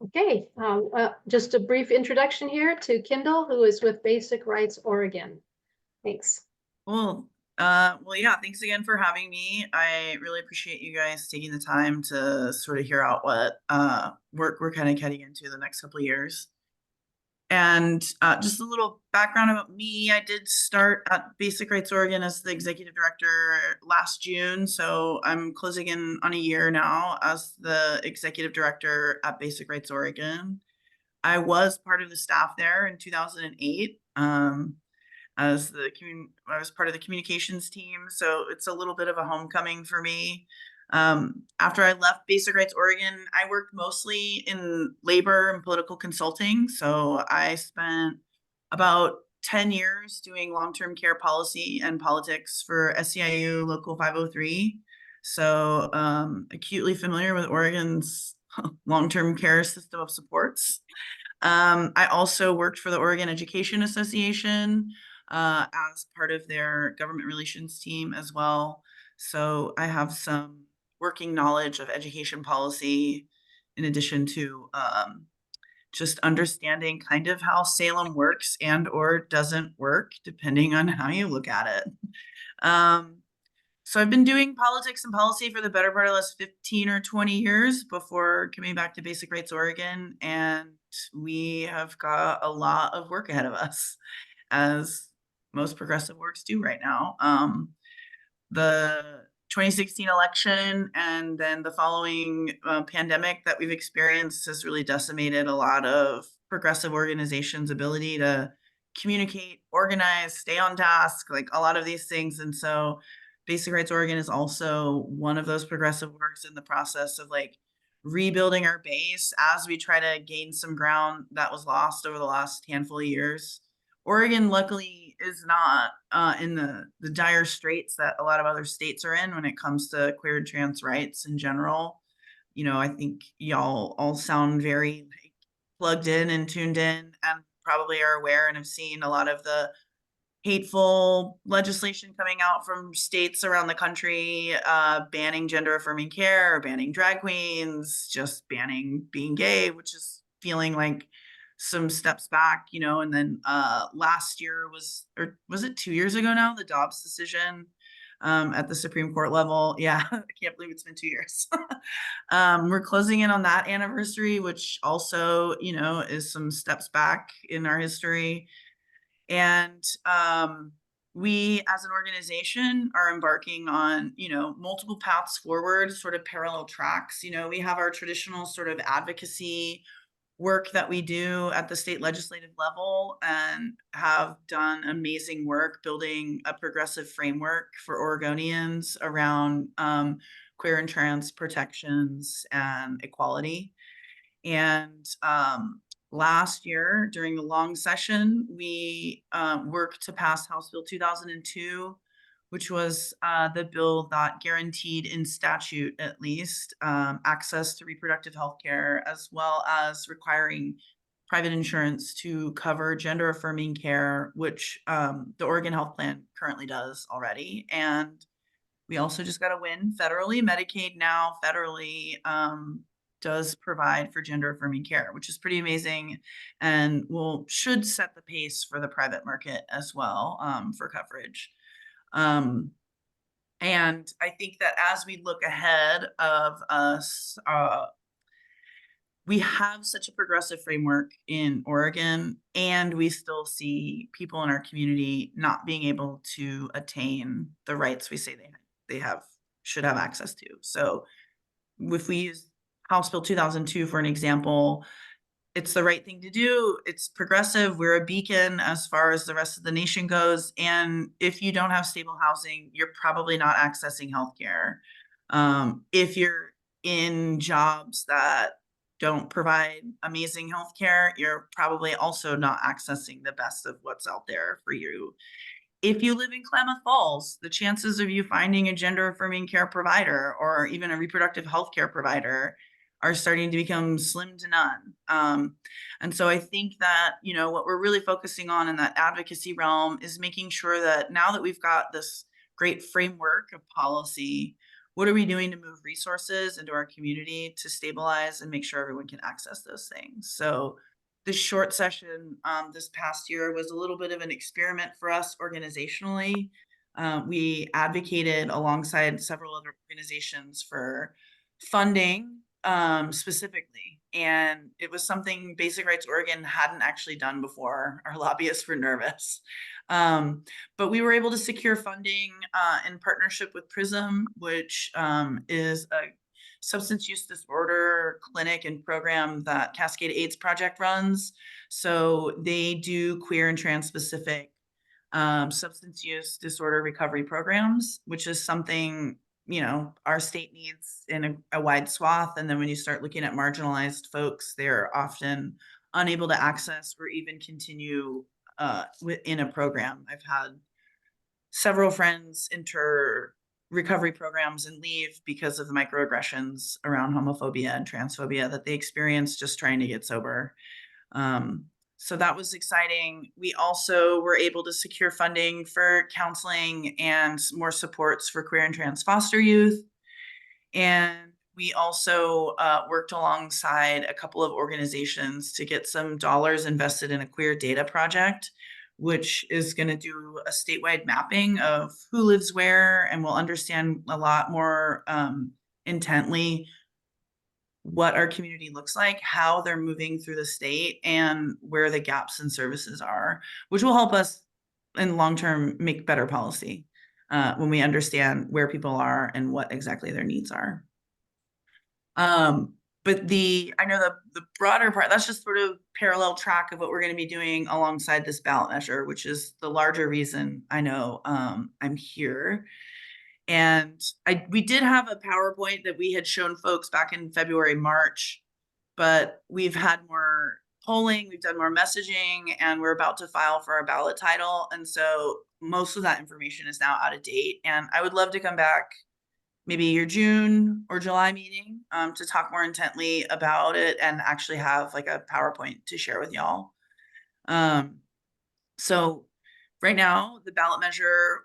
Okay, just a brief introduction here to Kyndall, who is with Basic Rights Oregon. Thanks. Well, yeah, thanks again for having me. I really appreciate you guys taking the time to sort of hear out what work we're kind of getting into the next couple of years. And just a little background about me. I did start at Basic Rights Oregon as the executive director last June. So I'm closing in on a year now as the executive director at Basic Rights Oregon. I was part of the staff there in 2008. I was part of the communications team, so it's a little bit of a homecoming for me. After I left Basic Rights Oregon, I worked mostly in labor and political consulting. So I spent about 10 years doing long-term care policy and politics for SEIU Local 503. So acutely familiar with Oregon's long-term care system of supports. I also worked for the Oregon Education Association as part of their government relations team as well. So I have some working knowledge of education policy in addition to just understanding kind of how Salem works and or doesn't work, depending on how you look at it. Um, so I've been doing politics and policy for the better part of the last 15 or 20 years before coming back to Basic Rights Oregon. And we have got a lot of work ahead of us, as most progressive works do right now. The 2016 election and then the following pandemic that we've experienced has really decimated a lot of progressive organizations' ability to communicate, organize, stay on task, like a lot of these things. And so Basic Rights Oregon is also one of those progressive works in the process of like rebuilding our base as we try to gain some ground that was lost over the last handful of years. Oregon, luckily, is not in the dire straits that a lot of other states are in when it comes to queer and trans rights in general. You know, I think y'all all sound very like, plugged in and tuned in and probably are aware and have seen a lot of the hateful legislation coming out from states around the country, banning gender affirming care, banning drag queens, just banning being gay, which is feeling like some steps back, you know. And then last year was, or was it 2 years ago now, the Dobbs decision at the Supreme Court level. Yeah, I can't believe it's been 2 years. We're closing in on that anniversary, which also, you know, is some steps back in our history. And we as an organization are embarking on, you know, multiple paths forward, sort of parallel tracks. You know, we have our traditional sort of advocacy work that we do at the state legislative level and have done amazing work building a progressive framework for Oregonians around queer and trans protections and equality. And last year, during the long session, we worked to pass House Bill 2002, which was the bill that guaranteed in statute, at least, access to reproductive health care, as well as requiring private insurance to cover gender affirming care, which the Oregon Health Plan currently does already. And we also just got a win federally. Medicaid now federally does provide for gender affirming care, which is pretty amazing and should set the pace for the private market as well for coverage. Um, and I think that as we look ahead of us, we have such a progressive framework in Oregon, and we still see people in our community not being able to attain the rights we say they should have access to. So if we use House Bill 2002 for an example, it's the right thing to do. It's progressive. We're a beacon as far as the rest of the nation goes. And if you don't have stable housing, you're probably not accessing healthcare. If you're in jobs that don't provide amazing healthcare, you're probably also not accessing the best of what's out there for you. If you live in Klamath Falls, the chances of you finding a gender affirming care provider or even a reproductive health care provider are starting to become slim to none. And so I think that, you know, what we're really focusing on in that advocacy realm is making sure that now that we've got this great framework of policy, what are we doing to move resources into our community to stabilize and make sure everyone can access those things? So this short session this past year was a little bit of an experiment for us organizationally. We advocated alongside several other organizations for funding specifically. And it was something Basic Rights Oregon hadn't actually done before. Our lobbyists were nervous. But we were able to secure funding in partnership with PRISM, which is a substance use disorder clinic and program that Cascade AIDS Project runs. So they do queer and trans specific substance use disorder recovery programs, which is something, you know, our state needs in a wide swath. And then when you start looking at marginalized folks, they're often unable to access or even continue within a program. I've had several friends enter recovery programs and leave because of the microaggressions around homophobia and transphobia that they experienced just trying to get sober. So that was exciting. We also were able to secure funding for counseling and more supports for queer and trans foster youth. And we also worked alongside a couple of organizations to get some dollars invested in a queer data project, which is going to do a statewide mapping of who lives where, and we'll understand a lot more intently what our community looks like, how they're moving through the state, and where the gaps in services are, which will help us in long term make better policy when we understand where people are and what exactly their needs are. But I know the broader part, that's just sort of parallel track of what we're going to be doing alongside this ballot measure, which is the larger reason I know I'm here. And we did have a PowerPoint that we had shown folks back in February, March, but we've had more polling, we've done more messaging, and we're about to file for our ballot title. And so most of that information is now out of date. And I would love to come back maybe your June or July meeting to talk more intently about it and actually have like a PowerPoint to share with y'all. So right now, the ballot measure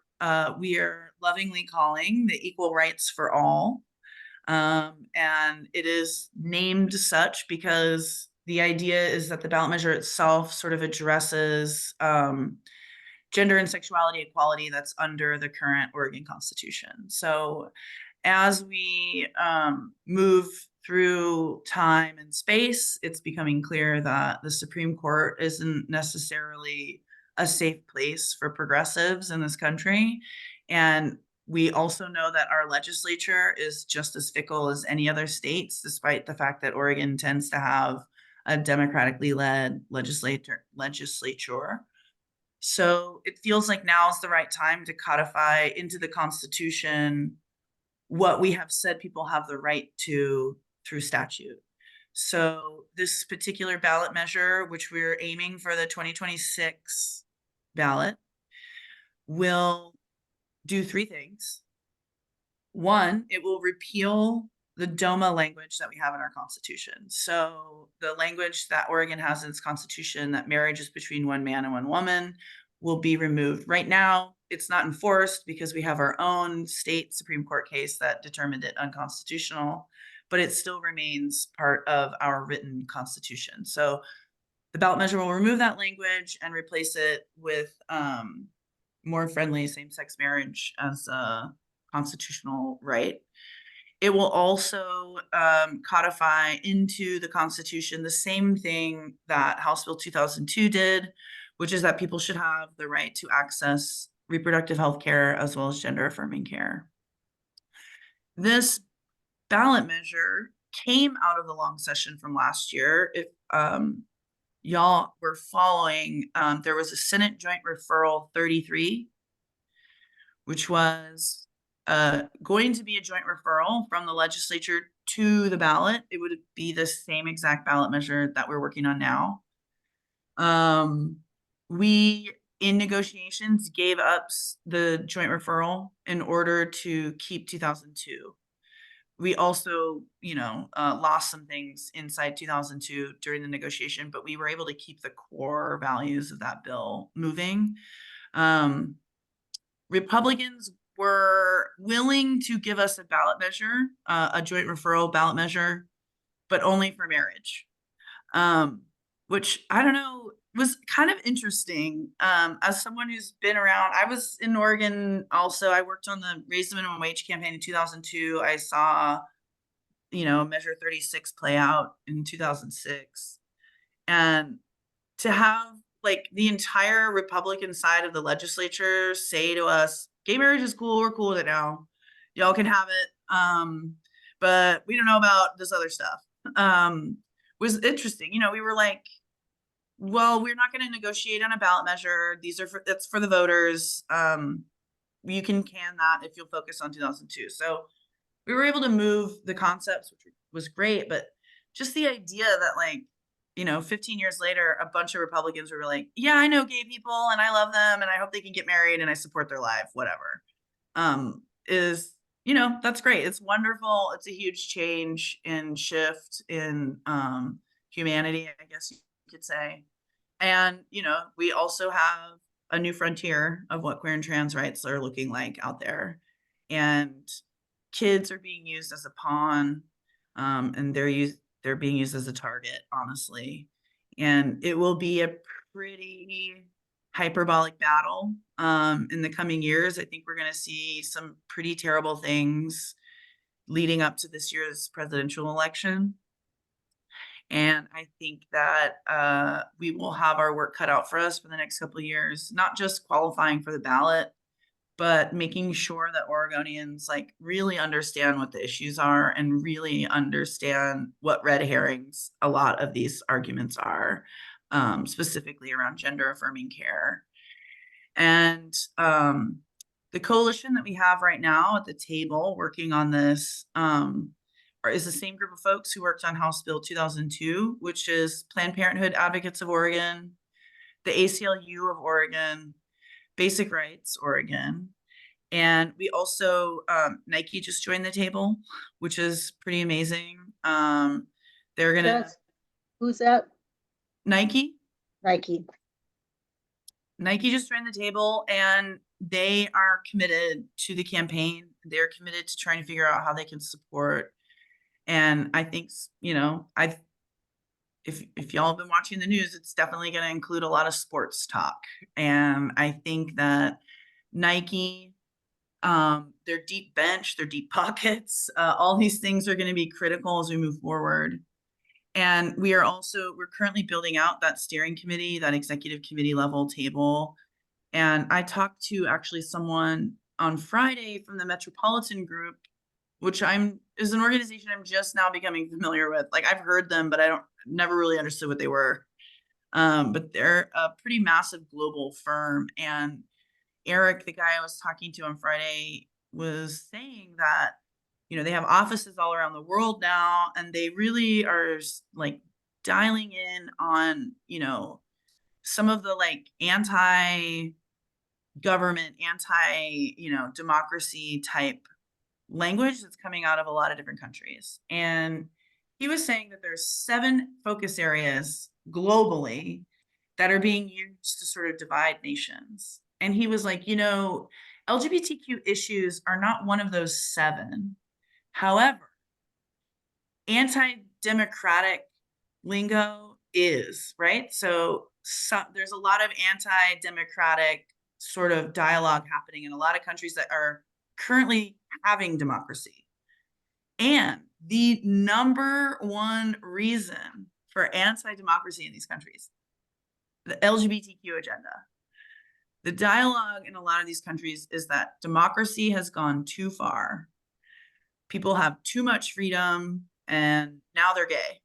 we are lovingly calling the Equal Rights for All. And it is named such because the idea is that the ballot measure itself sort of addresses gender and sexuality equality that's under the current Oregon Constitution. So as we move through time and space, it's becoming clear that the Supreme Court isn't necessarily a safe place for progressives in this country. And we also know that our legislature is just as fickle as any other states, despite the fact that Oregon tends to have a democratically led legislature. So it feels like now is the right time to codify into the Constitution what we have said people have the right to through statute. So this particular ballot measure, which we're aiming for the 2026 ballot, will do three things. One, it will repeal the DOMA language that we have in our Constitution. So the language that Oregon has in its Constitution that marriage is between one man and one woman will be removed. Right now, it's not enforced because we have our own state Supreme Court case that determined it unconstitutional, but it still remains part of our written Constitution. So the ballot measure will remove that language and replace it with more friendly same-sex marriage as a constitutional right. It will also codify into the Constitution the same thing that House Bill 2002 did, which is that people should have the right to access reproductive health care as well as gender affirming care. This ballot measure came out of the long session from last year. If y'all were following, there was a Senate Joint Referral 33, which was going to be a joint referral from the legislature to the ballot. It would be the same exact ballot measure that we're working on now. We, in negotiations, gave up the joint referral in order to keep 2002. We also, lost some things inside 2002 during the negotiation, but we were able to keep the core values of that bill moving. Republicans were willing to give us a ballot measure, a joint referral ballot measure, but only for marriage. Which I don't know, was kind of interesting. As someone who's been around, I was in Oregon also. I worked on the Raise the Minimum Wage campaign in 2002. I saw, Measure 36 play out in 2006. And to have like the entire Republican side of the legislature say to us, gay marriage is cool, we're cool with it now. Y'all can have it. But we don't know about this other stuff. Was interesting. We were like, well, we're not going to negotiate on a ballot measure. That's for the voters. You can that if you'll focus on 2002. So we were able to move the concepts, which was great, but just the idea that 15 years later, a bunch of Republicans were like, yeah, I know gay people and I love them and I hope they can get married and I support their life, whatever. That's great. It's wonderful. It's a huge change and shift in humanity, I guess you could say. And, we also have a new frontier of what queer and trans rights are looking like out there. And kids are being used as a pawn, and they're being used as a target, honestly. And it will be a pretty hyperbolic battle in the coming years. I think we're going to see some pretty terrible things leading up to this year's presidential election. And I think that we will have our work cut out for us for the next couple of years, not just qualifying for the ballot, but making sure that Oregonians really understand what the issues are and really understand what red herrings a lot of these arguments are, specifically around gender affirming care. And the coalition that we have right now at the table working on this is the same group of folks who worked on House Bill 2002, which is Planned Parenthood Advocates of Oregon, the ACLU of Oregon, Basic Rights Oregon. And we also, Nike just joined the table, which is pretty amazing. They're gonna. Who's that? Nike. Nike just joined the table and they are committed to the campaign. They're committed to trying to figure out how they can support. And I think, if y'all have been watching the news, it's definitely going to include a lot of sports talk. And I think that Nike, their deep bench, their deep pockets, all these things are going to be critical as we move forward. And we're currently building out that steering committee, that executive committee level table. And I talked to actually someone on Friday from the Metropolitan Group, which is an organization I'm just now becoming familiar with. I've heard them, but never really understood what they were. But they're a pretty massive global firm. And Eric, the guy I was talking to on Friday, was saying that, they have offices all around the world now, and they really are dialing in on, some of the anti-government, democracy type language that's coming out of a lot of different countries. And he was saying that there's 7 focus areas globally that are being used to sort of divide nations. And he was like, LGBTQ issues are not one of those 7. However, anti-democratic lingo is, right? So there's a lot of anti-democratic sort of dialogue happening in a lot of countries that are currently having democracy. And the number one reason for anti-democracy in these countries, the LGBTQ agenda. The dialogue in a lot of these countries is that democracy has gone too far. People have too much freedom and now they're gay.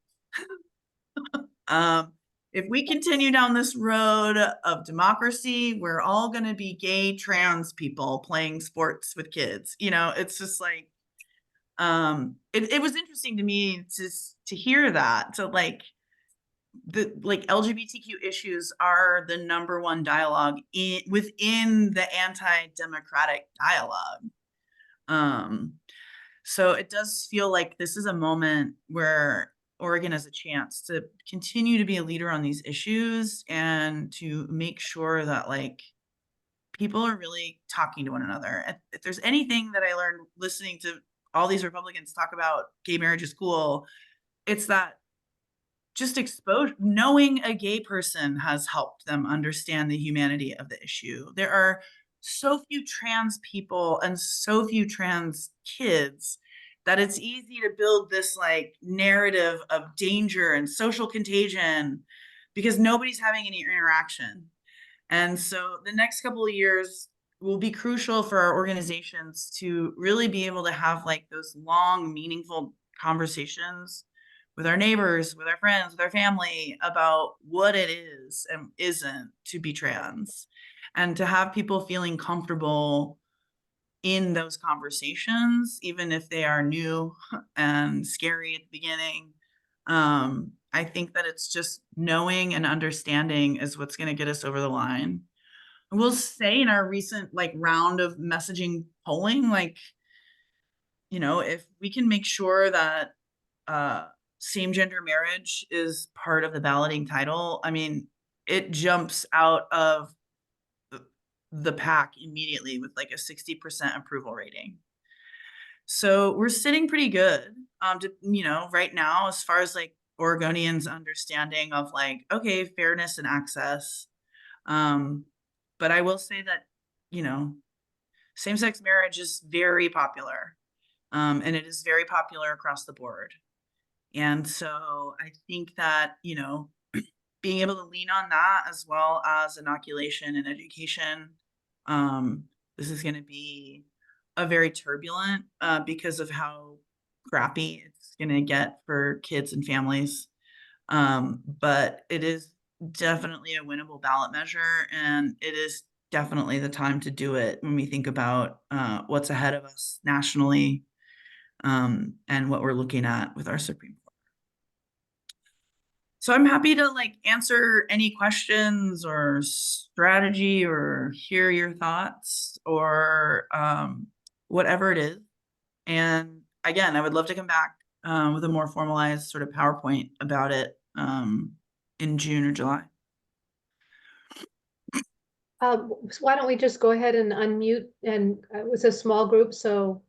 If we continue down this road of democracy, we're all going to be gay trans people playing sports with kids. It's just it was interesting to me to hear that. So the LGBTQ issues are the number one dialogue within the anti-democratic dialogue. So it does feel like this is a moment where Oregon has a chance to continue to be a leader on these issues and to make sure that people are really talking to one another. If there's anything that I learned listening to all these Republicans talk about gay marriage is cool, it's that just knowing a gay person has helped them understand the humanity of the issue. There are so few trans people and so few trans kids that it's easy to build this like narrative of danger and social contagion because nobody's having any interaction. And so the next couple of years will be crucial for our organizations to really be able to have like those long, meaningful conversations with our neighbors, with our friends, with our family about what it is and isn't to be trans, and to have people feeling comfortable in those conversations, even if they are new and scary at the beginning. I think that it's just knowing and understanding is what's going to get us over the line. I will say in our recent like round of messaging polling, like, you know, if we can make sure that same gender marriage is part of the balloting title, I mean, it jumps out of the pack immediately with like a 60% approval rating. So we're sitting pretty good, you know, right now, as far as like Oregonians' understanding of like, okay, fairness and access. But I will say that, you know, same-sex marriage is very popular, and it is very popular across the board. And so I think that, you know, being able to lean on that as well as inoculation and education, this is going to be a very turbulent because of how crappy it's going to get for kids and families. But it is definitely a winnable ballot measure, and it is definitely the time to do it when we think about what's ahead of us nationally, and what we're looking at with our Supreme Court. So I'm happy to like answer any questions or strategy or hear your thoughts or whatever it is. And again, I would love to come back with a more formalized sort of PowerPoint about it in June or July. So why don't we just go ahead and unmute, and it was a small group, so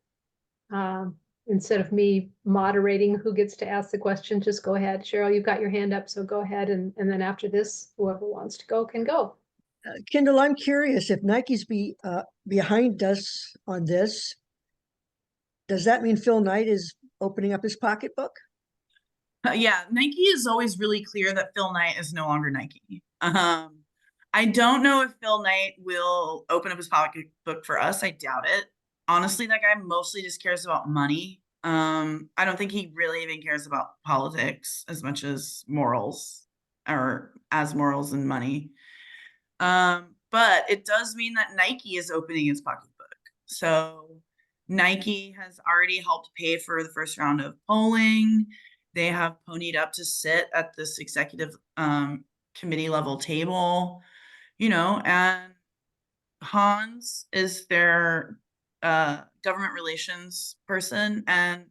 instead of me moderating who gets to ask the question, just go ahead. Cheryl, you've got your hand up, so go ahead, and then after this, whoever wants to go can go. Kyndall, I'm curious if Nike's behind us on this. Does that mean Phil Knight is opening up his pocketbook? Yeah, Nike is always really clear that Phil Knight is no longer Nike. I don't know if Phil Knight will open up his pocketbook for us. I doubt it. Honestly, that guy mostly just cares about money. I don't think he really even cares about politics as much as morals, or as morals and money. But it does mean that Nike is opening its pocketbook. So Nike has already helped pay for the first round of polling. They have ponied up to sit at this executive committee level table, you know, and Hans is their government relations person, and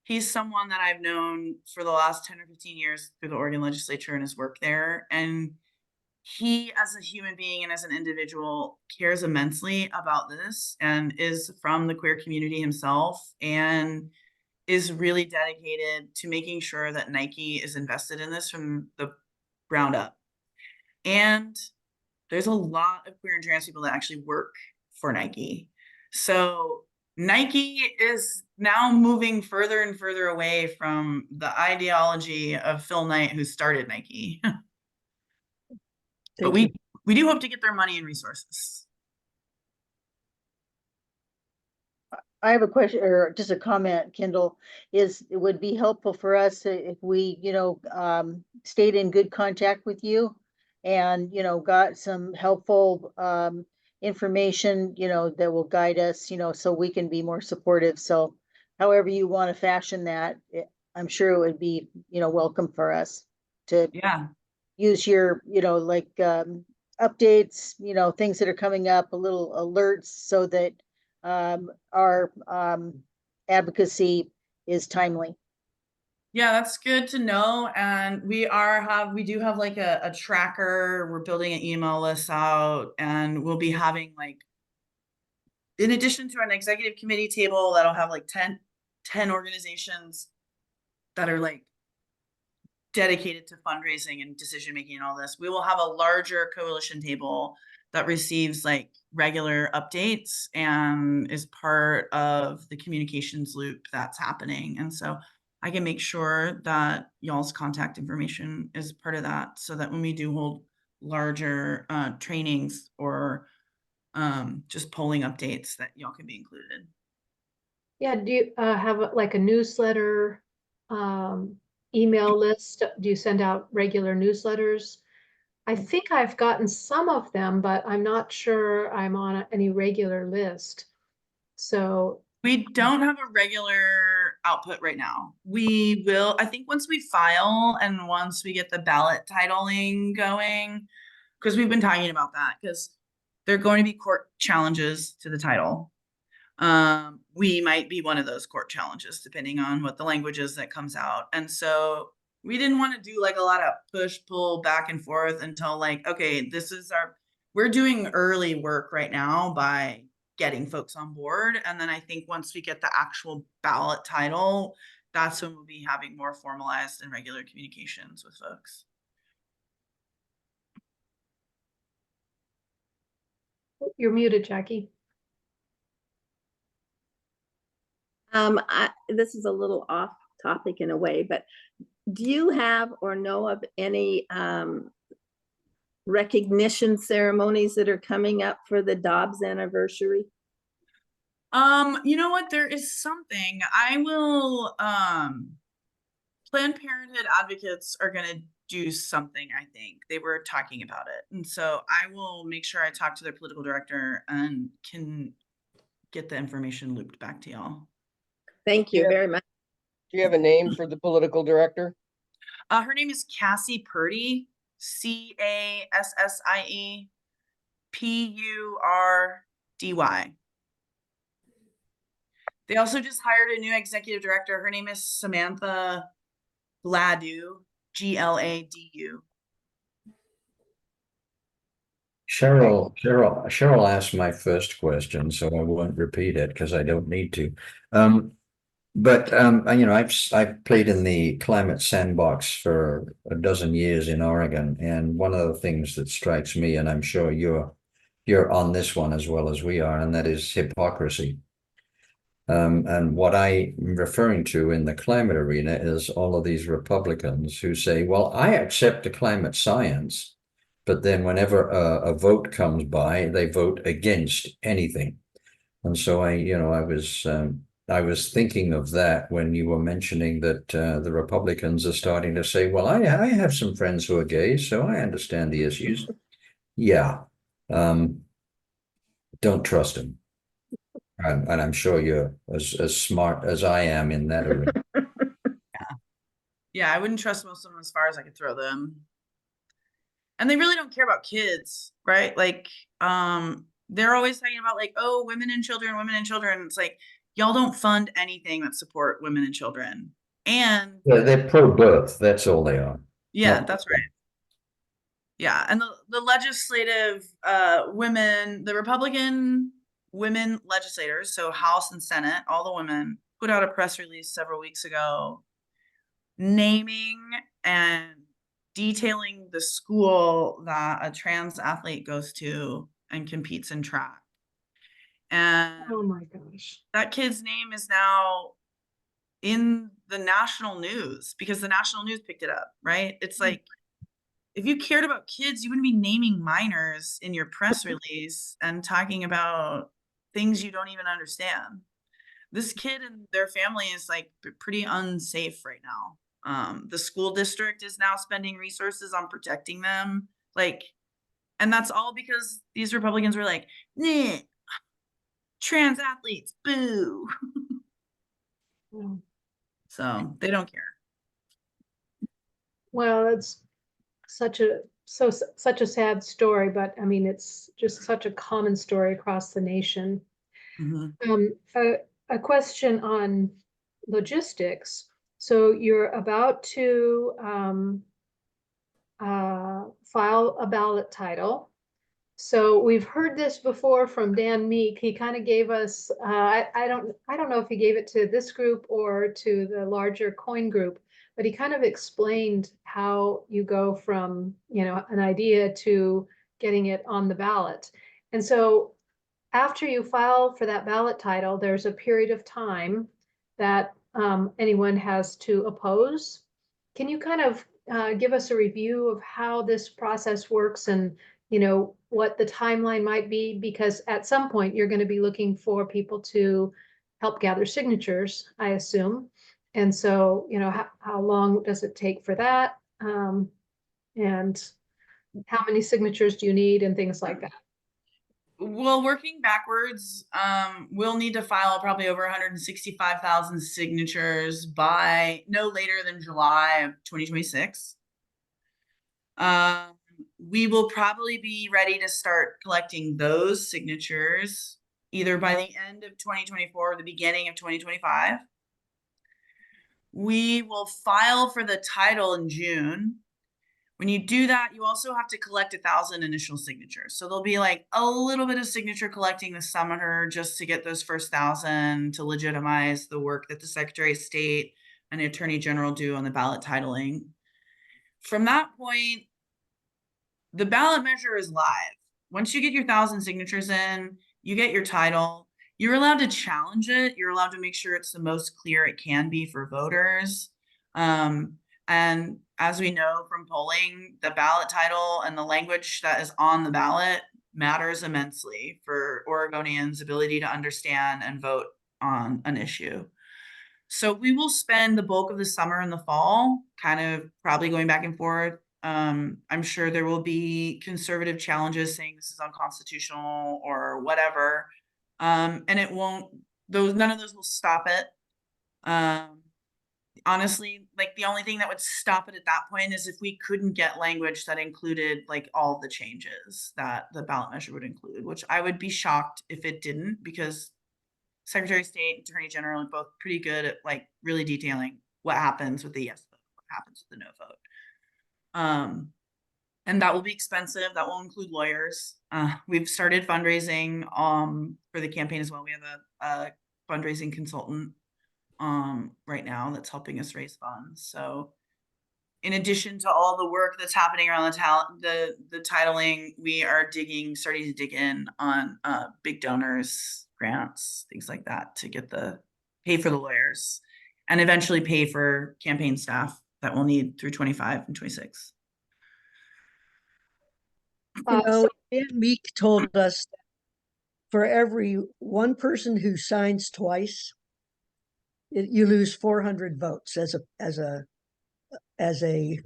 he's someone that I've known for the last 10 or 15 years through the Oregon legislature and his work there. And he, as a human being and as an individual, cares immensely about this and is from the queer community himself, and is really dedicated to making sure that Nike is invested in this from the ground up. And there's a lot of queer and trans people that actually work for Nike. So Nike is now moving further and further away from the ideology of Phil Knight, who started Nike. But we do hope to get their money and resources. I have a question, or just a comment, Kyndall. It would be helpful for us if we, stayed in good contact with you and, got some helpful information, that will guide us, so we can be more supportive. So however you want to fashion that, I'm sure it would be, welcome for us to use your, updates, things that are coming up, a little alerts, so that our advocacy is timely. Yeah, that's good to know. And we do have like a tracker. We're building an email list out, and we'll be having like, in addition to an executive committee table that'll have like 10 organizations that are like dedicated to fundraising and decision making and all this, we will have a larger coalition table that receives like regular updates and is part of the communications loop that's happening. And so I can make sure that y'all's contact information is part of that, so that when we do hold larger trainings or just polling updates, that y'all can be included. Yeah, do you have like a newsletter, email list? Do you send out regular newsletters? I think I've gotten some of them, but I'm not sure I'm on any regular list. So, We don't have a regular output right now. We will, I think, once we file and once we get the ballot titling going, because we've been talking about that, because there are going to be court challenges to the title. We might be one of those court challenges, depending on what the language is that comes out. And so we didn't want to do like a lot of push, pull back and forth until like, okay, we're doing early work right now by getting folks on board. And then I think once we get the actual ballot title, that's when we'll be having more formalized and regular communications with folks. you're muted, Jackie. This is a little off topic in a way, but do you have or know of any recognition ceremonies that are coming up for the Dobbs anniversary? You know what? There is something. I will, Planned Parenthood advocates are going to do something, I think. They were talking about it. And so I will make sure I talk to their political director and can get the information looped back to y'all. Thank you very much. Do you have a name for the political director? Her name is Cassie Purdy, CASSIE PURDY. They also just hired a new executive director. Her name is Samantha Gladu, GLADU. Cheryl asked my first question, so I won't repeat it because I don't need to. But you know, I've played in the climate sandbox for a dozen years in Oregon, and one of the things that strikes me, and I'm sure you're on this one as well as we are, and that is hypocrisy. And what I'm referring to in the climate arena is all of these Republicans who say, well, I accept the climate science, but then whenever a vote comes by, they vote against anything. And so I was thinking of that when you were mentioning that the Republicans are starting to say, well, I have some friends who are gay, so I understand the issues. Yeah. Don't trust them. And I'm sure you're as smart as I am in that arena. Yeah, I wouldn't trust most of them as far as I could throw them. And they really don't care about kids, right? Like, they're always talking about like, oh, women and children. It's like, y'all don't fund anything that support women and children. And yeah, they're pro-birth. That's all they are. yeah, that's right. Yeah, and the legislative women, the Republican women legislators, so House and Senate, all the women put out a press release several weeks ago naming and detailing the school that a trans athlete goes to and competes in track. And Oh my gosh. that kid's name is now in the national news because the national news picked it up, right? It's like, if you cared about kids, you wouldn't be naming minors in your press release and talking about things you don't even understand. This kid and their family is like pretty unsafe right now. The school district is now spending resources on protecting them. Like, and that's all because these Republicans were like, nah, trans athletes, boo. Mm. So they don't care. Well, it's such a sad story, but I mean, it's just such a common story across the nation. Mhm. A question on logistics. So you're about to file a ballot title. So we've heard this before from Dan Meek. He kind of gave us, I don't know if he gave it to this group or to the larger coin group, but he kind of explained how you go from, you know, an idea to getting it on the ballot. And so after you file for that ballot title, there's a period of time that anyone has to oppose. Can you kind of give us a review of how this process works and, you know, what the timeline might be? Because at some point you're going to be looking for people to help gather signatures, I assume. And so, you know, how long does it take for that? And how many signatures do you need and things like that? Well, working backwards, we'll need to file probably over 165,000 signatures by no later than July of 2026. We will probably be ready to start collecting those signatures either by the end of 2024 or the beginning of 2025. We will file for the title in June. When you do that, you also have to collect 1,000 initial signatures. So there'll be like a little bit of signature collecting this summer just to get those first 1,000 to legitimize the work that the Secretary of State and the Attorney General do on the ballot titling. From that point, the ballot measure is live. Once you get your 1,000 signatures in, you get your title. You're allowed to challenge it. You're allowed to make sure it's the most clear it can be for voters. And as we know from polling, the ballot title and the language that is on the ballot matters immensely for Oregonians' ability to understand and vote on an issue. So we will spend the bulk of the summer and the fall kind of probably going back and forth. I'm sure there will be conservative challenges saying this is unconstitutional or whatever. And it won't, none of those will stop it. Honestly, like the only thing that would stop it at that point is if we couldn't get language that included like all the changes that the ballot measure would include, which I would be shocked if it didn't, because Secretary of State and Attorney General are both pretty good at like really detailing what happens with the yes vote, what happens with the no vote. And that will be expensive. That will include lawyers. We've started fundraising for the campaign as well. We have a fundraising consultant right now that's helping us raise funds. So in addition to all the work that's happening around the titling, we are starting to dig in on big donors, grants, things like that to get pay for the lawyers and eventually pay for campaign staff that we'll need through 25 and 26. You know, Dan Meek told us that for every one person who signs twice, you lose 400 votes as a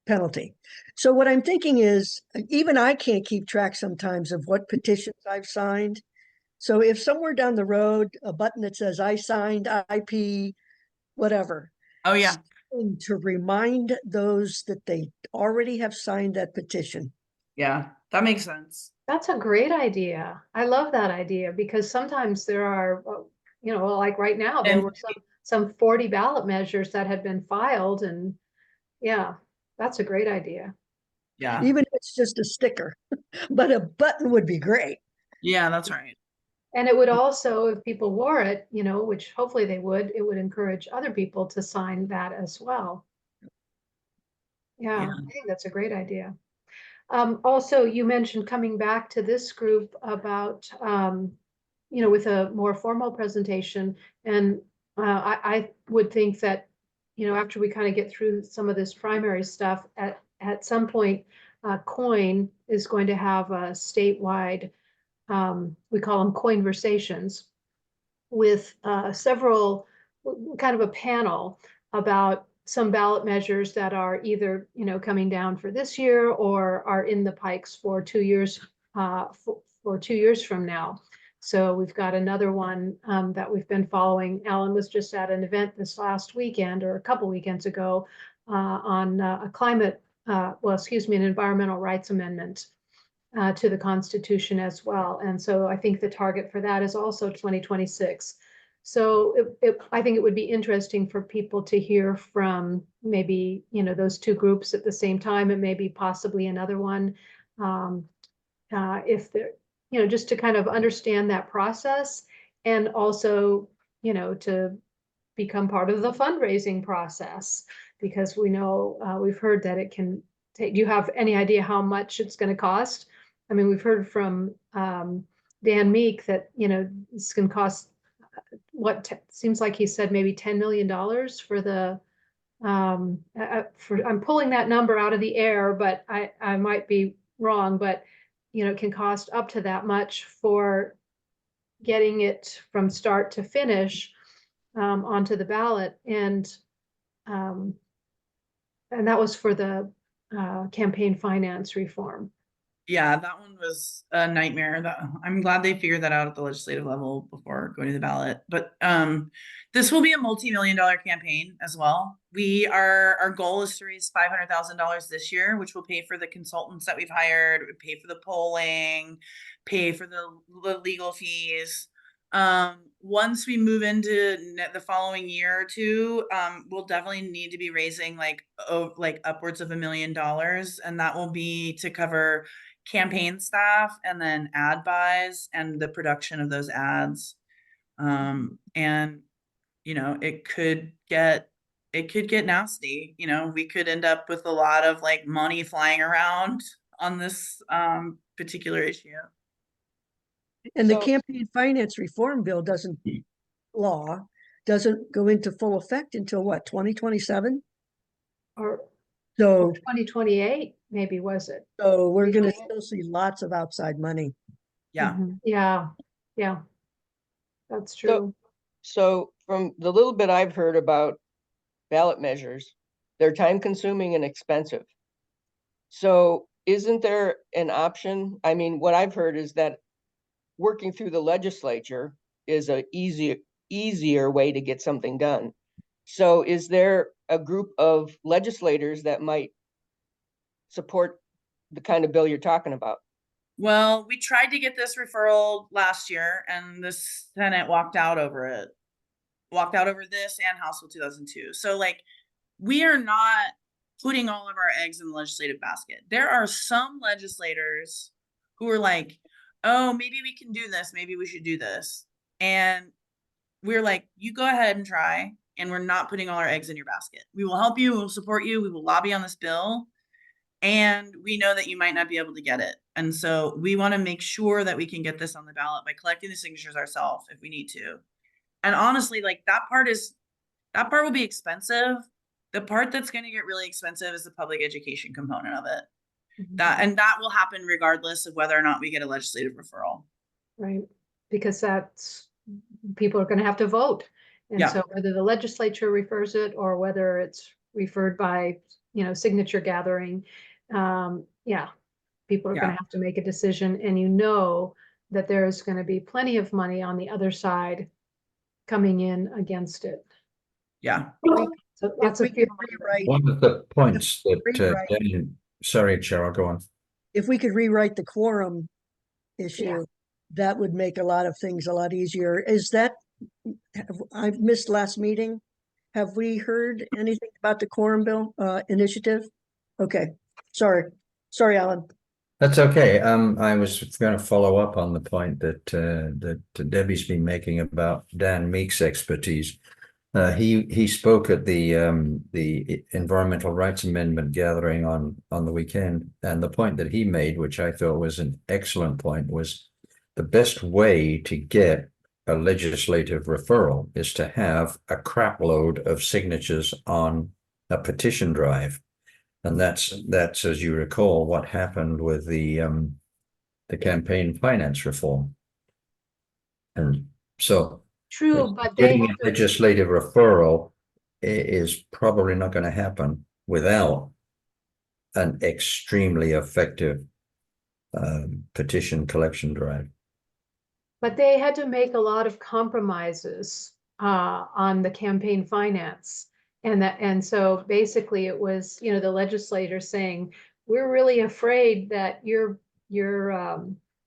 penalty. So what I'm thinking is, even I can't keep track sometimes of what petitions I've signed. So if somewhere down the road, a button that says I signed IP, whatever. Oh yeah. To remind those that they already have signed that petition. Yeah, that makes sense. That's a great idea. I love that idea because sometimes there are, you know, like right now, there were some 40 ballot measures that had been filed, and yeah, that's a great idea. Yeah. Even if it's just a sticker, but a button would be great. Yeah, that's right. And it would also, if people wore it, you know, which hopefully they would, it would encourage other people to sign that as well. Yeah, I think that's a great idea. Also, you mentioned coming back to this group about, you know, with a more formal presentation. And I would think that, you know, after we kind of get through some of this primary stuff, at some point, COIN is going to have a statewide, we call them conversations, with several, kind of a panel about some ballot measures that are either, you know, coming down for this year or are in the pikes for 2 years, for 2 years from now. So we've got another one that we've been following. Alan was just at an event this last weekend or a couple weekends ago on a climate, an environmental rights amendment to the Constitution as well. And so I think the target for that is also 2026. So I think it would be interesting for people to hear from maybe, those two groups at the same time, and maybe possibly another one. If they're, just to kind of understand that process, and also, to become part of the fundraising process, because we know, we've heard that it can take, do you have any idea how much it's going to cost? I mean, we've heard from Dan Meek that, this can cost, seems like he said maybe $10 million for the, I'm pulling that number out of the air, but I might be wrong, but, it can cost up to that much for getting it from start to finish, onto the ballot. And that was for the campaign finance reform. Yeah, that one was a nightmare. That I'm glad they figured that out at the legislative level before going to the ballot. But this will be a multi-million-dollar campaign as well. Our goal is to raise $500,000 this year, which will pay for the consultants that we've hired, pay for the polling, pay for the legal fees. Once we move into the following year or two, we'll definitely need to be raising like upwards of $1 million, and that will be to cover campaign staff and then ad buys and the production of those ads. And it could get nasty. We could end up with a lot of like money flying around on this particular issue. And the So- campaign finance reform bill doesn't go into full effect until what, 2027? Or So, 2028, maybe, was it? so we're gonna still see lots of outside money. Yeah. Yeah, yeah. That's So- true. So from the little bit I've heard about ballot measures, they're time consuming and expensive. So isn't there an option? I mean, what I've heard is that working through the legislature is a easier way to get something done. So is there a group of legislators that might support the kind of bill you're talking about? Well, we tried to get this referral last year, and the Senate walked out over this and House Bill 2002. So like, we are not putting all of our eggs in the legislative basket. There are some legislators who are like, oh, maybe we can do this. Maybe we should do this. And we're like, you go ahead and try. And we're not putting all our eggs in your basket. We will help you. We will support you. We will lobby on this bill. And we know that you might not be able to get it. And so we want to make sure that we can get this on the ballot by collecting the signatures ourselves if we need to. And honestly, like that part will be expensive. The part that's going to get really expensive is the public education component of it. That will happen regardless of whether or not we get a legislative referral. Right, because people are going to have to vote. And Yeah. so whether the legislature refers it or whether it's referred by, signature gathering, people are going to have to make a decision, and that there's going to be plenty of money on the other side coming in against it. Yeah. So lots If of we could people. rewrite, One of the points that, Rewrite. sorry, Cheryl, go on. if we could rewrite the quorum issue, that would make a lot of things a lot easier. I've missed last meeting. Have we heard anything about the quorum bill initiative? Okay, sorry, Alan. That's okay. I was going to follow up on the point that Debbie's been making about Dan Meek's expertise. He spoke at the Environmental Rights Amendment gathering on the weekend, and the point that he made, which I thought was an excellent point, was the best way to get a legislative referral is to have a crap load of signatures on a petition drive. And that's, as you recall, what happened with the campaign finance reform. And so True, but they getting have a legislative referral is probably not going to happen without an extremely effective petition collection drive. But they had to make a lot of compromises on the campaign finance. And so basically it was, the legislators saying, we're really afraid that your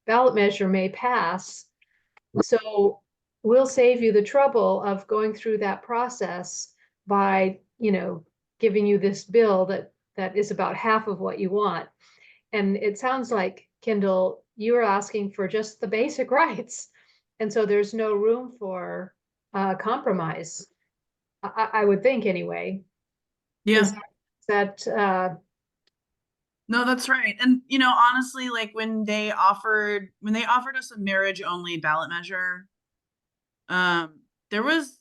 ballot measure may pass. So we'll save you the trouble of going through that process by, giving you this bill that is about half of what you want. And it sounds like, Kyndall, you are asking for just the basic rights. And so there's no room for compromise, I would think anyway. Yeah. Is that, No, that's right. And honestly, like when they offered us a marriage only ballot measure, there was,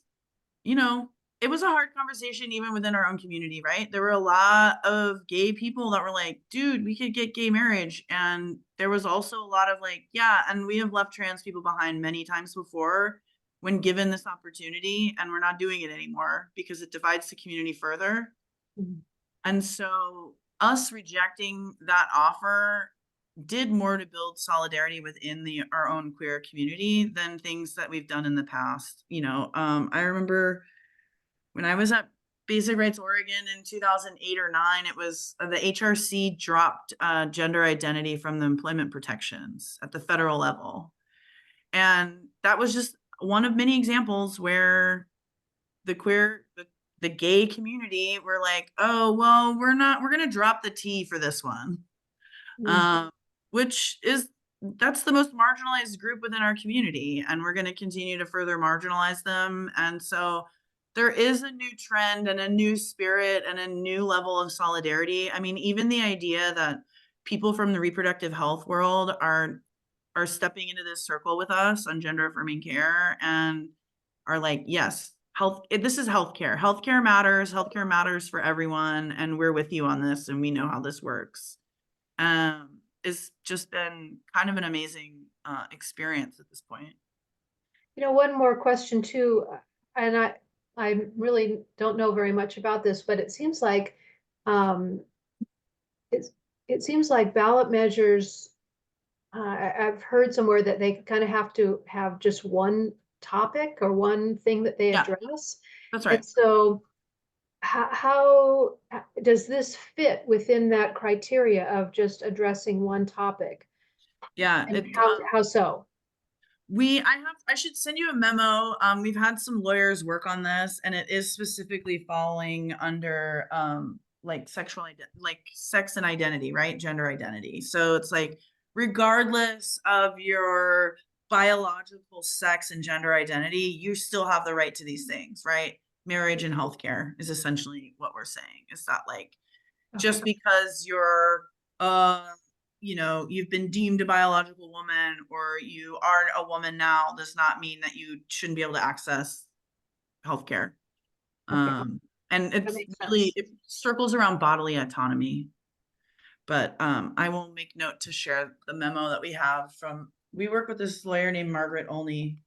it was a hard conversation even within our own community, right? There were a lot of gay people that were like, dude, we could get gay marriage. And there was also a lot of like, yeah, and we have left trans people behind many times before when given this opportunity, and we're not doing it anymore because it divides the community further. Mhm. And so us rejecting that offer did more to build solidarity within our own queer community than things that we've done in the past. I remember when I was at Basic Rights Oregon in 2008 or 9, it was the HRC dropped gender identity from the employment protections at the federal level. And that was just one of many examples where the gay community were like, oh, well, we're going to drop the T for this one. Which is, that's the most marginalized group within our community, and we're going to continue to further marginalize them. And so there is a new trend and a new spirit and a new level of solidarity. I mean, even the idea that people from the reproductive health world are stepping into this circle with us on gender affirming care and are like, yes, this is healthcare. Healthcare matters for everyone, and we're with you on this, and we know how this works. It's just been kind of an amazing experience at this point. One more question too, and I really don't know very much about this, but it seems like it seems like ballot measures. I've heard somewhere that they kind of have to have just one topic or one thing that they Yeah. address. That's right. And so how does this fit within that criteria of just addressing one topic? Yeah. And how so? I should send you a memo. We've had some lawyers work on this, and it is specifically falling under like sex and identity, right? Gender identity. So it's like, regardless of your biological sex and gender identity, you still have the right to these things, right? Marriage and healthcare is essentially what we're saying. Is that like, just because you're you've been deemed a biological woman or you are a woman now does not mean that you shouldn't be able to access healthcare. And it's really, it circles around bodily autonomy. But I will make note to share the memo that we work with this lawyer named Margaret Olney,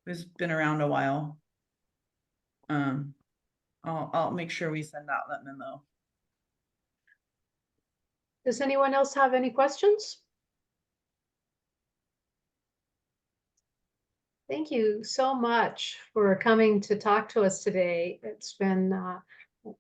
who's been around a while. I'll make sure we send out that memo. Does anyone else have any questions? Thank you so much for coming to talk to us today. It's been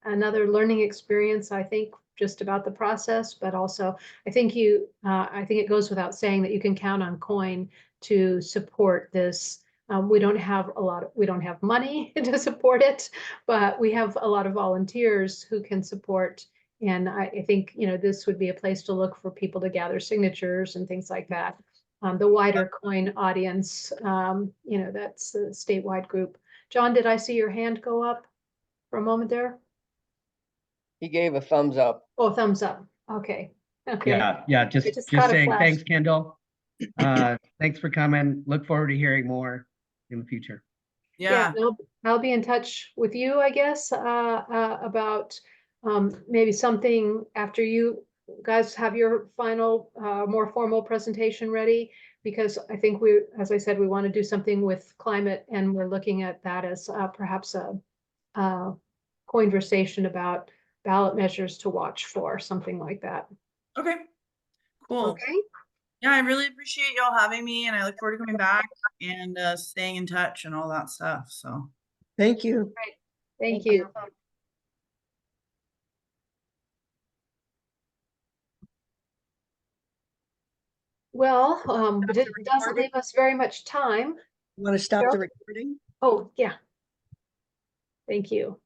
another learning experience, I think, just about the process, but also I think it goes without saying that you can count on COIN to support this. We don't have money to support it, but we have a lot of volunteers who can support. And I think, this would be a place to look for people to gather signatures and things like that. The wider COIN audience, that's a statewide group. John, did I see your hand go up for a moment there? He gave a thumbs up. Oh, thumbs up. Okay. Okay. Yeah, just caught a saying flash. thanks, Kyndall. Thanks for coming. Look forward to hearing more in the future. Yeah. I'll be in touch with you, I guess, about maybe something after you guys have your final, more formal presentation ready, because I think as I said, we want to do something with climate, and we're looking at that as perhaps a conversation about ballot measures to watch for, something like that. Okay. Cool. Okay. Yeah, I really appreciate y'all having me, and I look forward to coming back and staying in touch and all that stuff. So Thank you. Thank you. Well, but it doesn't leave us very much time. Want to stop the Cheryl? recording? Oh, yeah. Thank you.